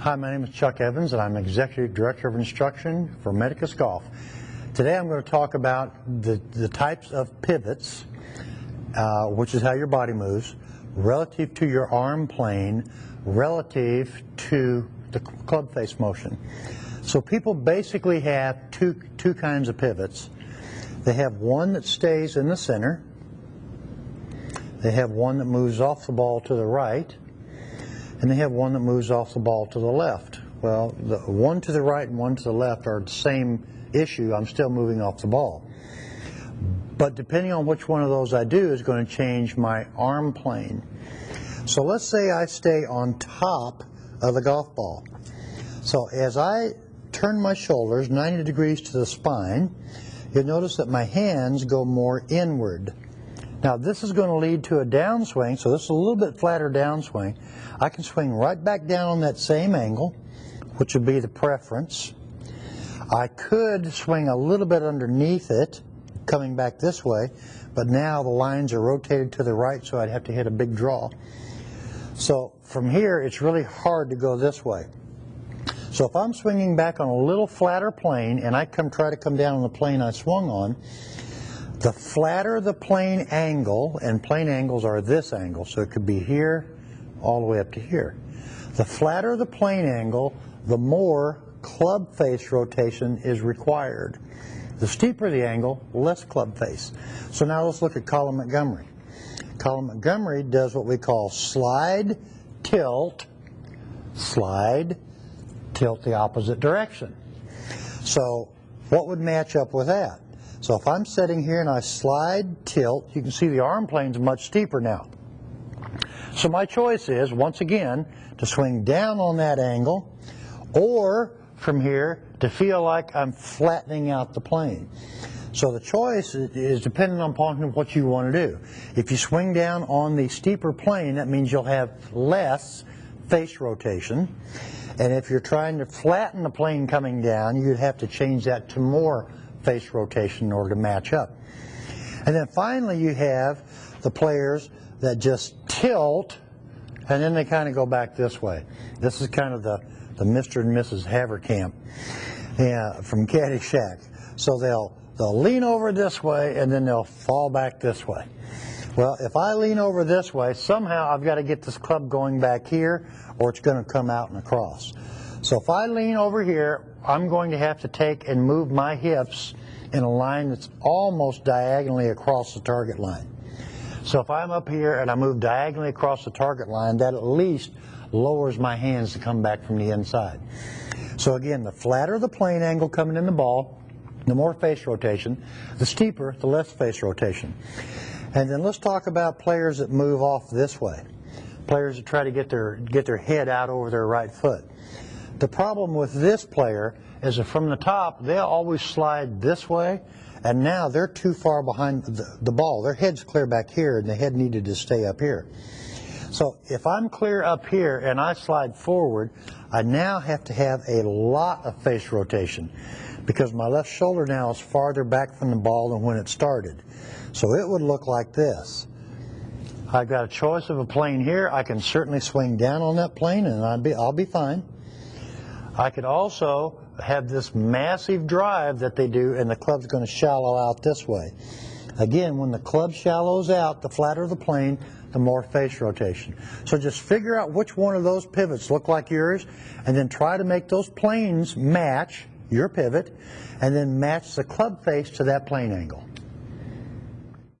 Hi, my name is Chuck Evans, and I'm Executive Director of Instruction for Medicus Golf. Today I'm going to talk about the types of pivots, which is how your body moves, relative to your arm plane, relative to the club face motion. So people basically have two kinds of pivots. They have one that stays in the center. They have one that moves off the ball to the right. And they have one that moves off the ball to the left. Well, the one to the right and one to the left are the same issue. I'm still moving off the ball. But depending on which one of those I do is going to change my arm plane. So let's say I stay on top of the golf ball. So as I turn my shoulders 90 degrees to the spine, you'll notice that my hands go more inward. Now this is going to lead to a downswing, so this is a little bit flatter downswing. I can swing right back down on that same angle, which would be the preference. I could swing a little bit underneath it, coming back this way, but now the lines are rotated to the right, so I'd have to hit a big draw. So from here, it's really hard to go this way. So if I'm swinging back on a little flatter plane, and I try to come down on the plane I swung on, the flatter the plane angle, and plane angles are this angle, so it could be here all the way up to here. The flatter the plane angle, the more club face rotation is required. The steeper the angle, less club face. So now let's look at Colin Montgomery. Colin Montgomery does what we call slide, tilt the opposite direction. So what would match up with that? So if I'm sitting here and I slide, tilt, you can see the arm plane's much steeper now. So my choice is, once again, to swing down on that angle, or from here to feel like I'm flattening out the plane. So the choice is dependent upon what you want to do. If you swing down on the steeper plane, that means you'll have less face rotation. And if you're trying to flatten the plane coming down, you'd have to change that to more face rotation in order to match up. And then finally you have the players that just tilt and then they kind of go back this way. This is kind of the Mr. and Mrs. Haverkamp from Caddyshack. So they'll lean over this way and then they'll fall back this way. Well, if I lean over this way, somehow I've got to get this club going back here or it's going to come out and across. So if I lean over here, I'm going to have to take and move my hips in a line that's almost diagonally across the target line. So if I'm up here and I move diagonally across the target line, that at least lowers my hands to come back from the inside. So again, the flatter the plane angle coming in the ball, the more face rotation. The steeper, the less face rotation. And then let's talk about players that move off this way. Players that try to get their head out over their right foot. The problem with this player is that from the top, they'll always slide this way, and now they're too far behind the ball. Their head's clear back here, and the head needed to stay up here. So if I'm clear up here and I slide forward, I now have to have a lot of face rotation because my left shoulder now is farther back from the ball than when it started. So it would look like this. I've got a choice of a plane here. I can certainly swing down on that plane and I'll be fine. I could also have this massive drive that they do and the club's going to shallow out this way. Again, when the club shallows out, the flatter the plane, the more face rotation. So just figure out which one of those pivots look like yours and then try to make those planes match your pivot and then match the club face to that plane angle.